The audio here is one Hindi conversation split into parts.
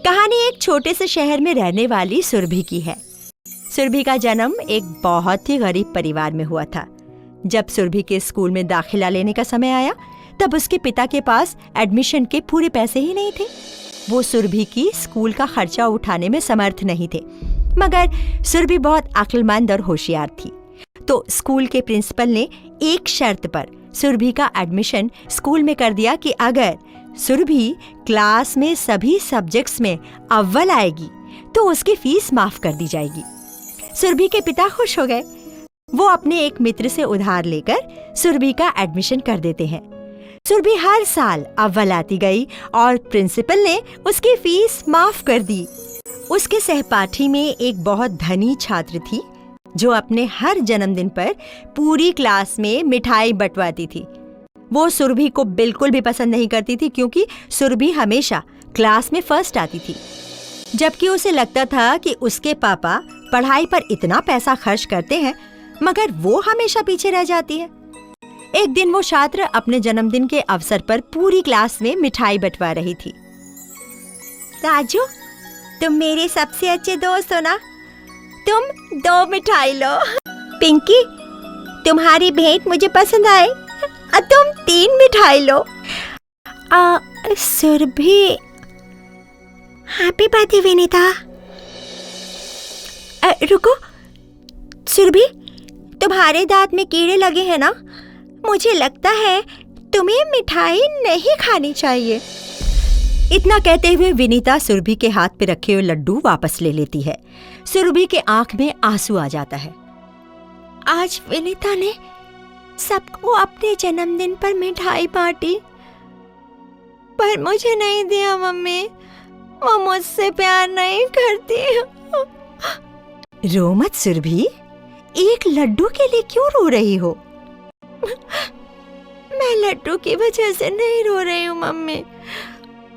कहानी एक छोटे से शहर में रहने वाली सुरभि की है। सुरभि का जन्म एक बहुत ही गरीब परिवार में हुआ था। जब सुरभि के स्कूल में दाखिला लेने का समय आया, तब उसके पिता के पास एडमिशन के पूरे पैसे ही नहीं थे। वो सुरभि की स्कूल का खर्चा उठाने में समर्थ नहीं थे, मगर सुरभि बहुत अक्लमंद और होशियार थी। तो स्कूल के प्रिंसिपल ने एक शर्त पर सुरभि का एडमिशन स्कूल में कर दिया कि अगर सुरभि क्लास में सभी सब्जेक्ट्स में अव्वल आएगी तो उसकी फीस माफ कर दी जाएगी। सुरभि के पिता खुश हो गए। वो अपने एक मित्र से उधार लेकर सुरभि का एडमिशन कर देते हैं। सुरभि हर साल अव्वल आती गई और प्रिंसिपल ने उसकी फीस माफ कर दी। उसके सहपाठी में एक बहुत धनी छात्र थी जो अपने हर जन्मदिन पर पूरी क्लास में मिठाई बंटवाती थी। वो सुरभि को बिल्कुल भी पसंद नहीं करती थी क्योंकि सुरभि हमेशा क्लास में फर्स्ट आती थी, जबकि उसे लगता था कि उसके पापा पढ़ाई पर इतना पैसा खर्च करते हैं मगर वो हमेशा पीछे रह जाती है। एक दिन वो छात्र अपने जन्मदिन के अवसर पर पूरी क्लास में मिठाई बंटवा रही थी। राजू, तुम मेरे सबसे अच्छे दोस्त हो ना, तुम 2 मिठाई लो। पिंकी, तुम्हारी भेंट मुझे पसंद आए, तुम 3 मिठाई लो। Surabhi, happy birthday Vinita. रुको सुरभि, तुम्हारे दांत में कीड़े लगे हैं ना, मुझे लगता है तुम्हें मिठाई नहीं खानी चाहिए। इतना कहते हुए विनीता सुरभि के हाथ पे रखे हुए लड्डू वापस ले लेती है। सुरभि के आंख में आंसू आ जाता है। आज विनीता ने सबको अपने जन्मदिन पर मिठाई बांटी, पर मुझे नहीं दिया। मम्मी, वो मुझसे प्यार नहीं करती। रो मत सुरभि, एक लड्डू के लिए क्यों रो रही हो? मैं लड्डू की वजह से नहीं रो रही हूँ मम्मी,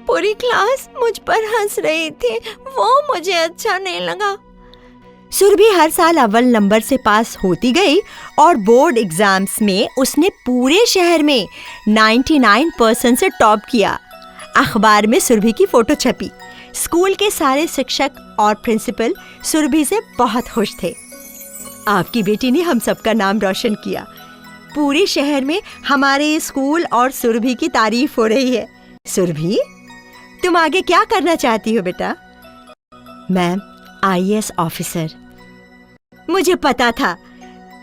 पूरी क्लास मुझ पर हंस रही थी, वो मुझे अच्छा नहीं लगा। सुरभि हर साल अव्वल नंबर से पास होती गई और बोर्ड एग्जाम्स में उसने पूरे शहर में 99% से टॉप किया। अखबार में सुरभि की फोटो छपी। स्कूल के सारे शिक्षक और प्रिंसिपल सुरभि से बहुत खुश थे। आपकी बेटी ने हम सबका नाम रोशन किया। पूरे शहर में हमारे स्कूल और सुरभि की तारीफ हो रही है। सुरभि, तुम आगे क्या करना चाहती हो बेटा? Ma'am, IAS officer. मुझे पता था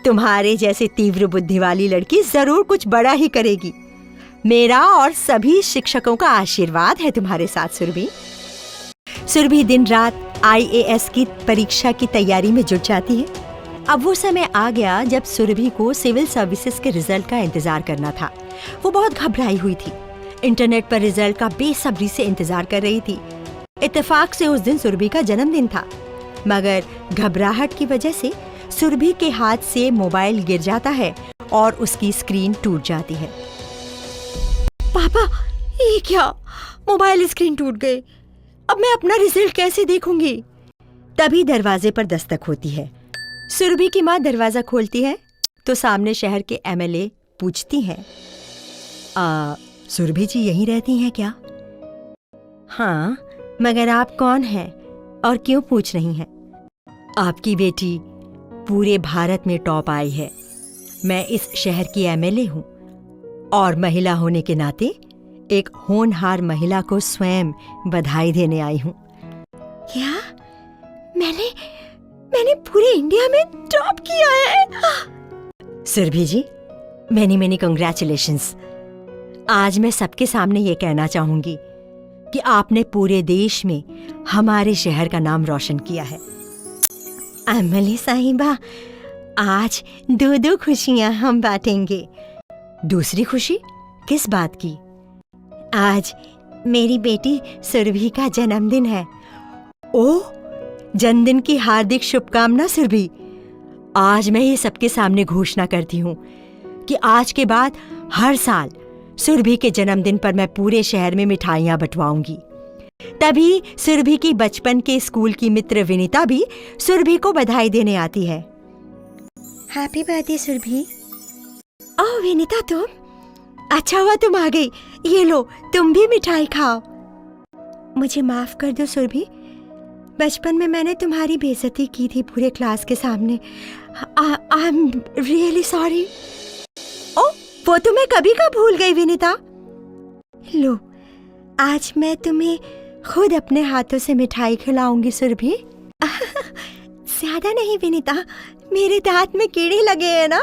तुम्हारे जैसे तीव्र बुद्धि वाली लड़की जरूर कुछ बड़ा ही करेगी। मेरा और सभी शिक्षकों का आशीर्वाद है तुम्हारे साथ सुरभि। सुरभि दिन रात IAS की परीक्षा की तैयारी में जुट जाती है। अब वो समय आ गया जब सुरभि को सिविल सर्विसेज के रिजल्ट का इंतजार करना था। वो बहुत घबराई हुई थी। इंटरनेट पर रिजल्ट का बेसब्री से इंतजार कर रही थी। इत्तेफाक से उस दिन सुरभि का जन्मदिन था, मगर घबराहट की वजह से सुरभि के हाथ से मोबाइल गिर जाता है और उसकी स्क्रीन टूट जाती है। पापा, ये क्या? मोबाइल स्क्रीन टूट गई। अब मैं अपना रिजल्ट कैसे देखूंगी? तभी दरवाजे पर दस्तक होती है। सुरभि की माँ दरवाजा खोलती है तो सामने शहर के MLA पूछती हैं, सुरभि जी यहीं रहती हैं क्या? हाँ, मगर आप कौन हैं और क्यों पूछ रही हैं? आपकी बेटी पूरे भारत में टॉप आई है। मैं इस शहर की MLA हूँ और महिला होने के नाते एक होनहार महिला को स्वयं बधाई देने आई हूँ। क्या? मैंने पूरे इंडिया में टॉप किया है? सुरभि जी, मेनी कांग्रेचुलेशंस। आज मैं सबके सामने ये कहना चाहूंगी कि आपने पूरे देश में हमारे शहर का नाम रोशन किया है। MLA साहिबा, आज 2 खुशियां हम बांटेंगे। दूसरी खुशी किस बात की? आज मेरी बेटी सुरभि का जन्मदिन है। ओह, जन्मदिन की हार्दिक शुभकामना सुरभि। आज मैं ये सबके सामने घोषणा करती हूँ कि आज के बाद हर साल सुरभि के जन्मदिन पर मैं पूरे शहर में मिठाइयाँ बंटवाऊंगी। तभी सुरभि की बचपन के स्कूल की मित्र विनीता भी सुरभि को बधाई देने आती है। Happy birthday Surabhi. ओह विनीता, तुम? अच्छा हुआ तुम आ गई। ये लो, तुम भी मिठाई खाओ। मुझे माफ कर दो सुरभि, बचपन में मैंने तुम्हारी बेइज्जती की थी पूरे क्लास के सामने। I am really sorry. ओ, वो तो मैं कभी का भूल गई विनीता। लो, आज मैं तुम्हें खुद अपने हाथों से मिठाई खिलाऊंगी सुरभि। ज्यादा नहीं विनीता, मेरे दांत में कीड़े लगे हैं ना।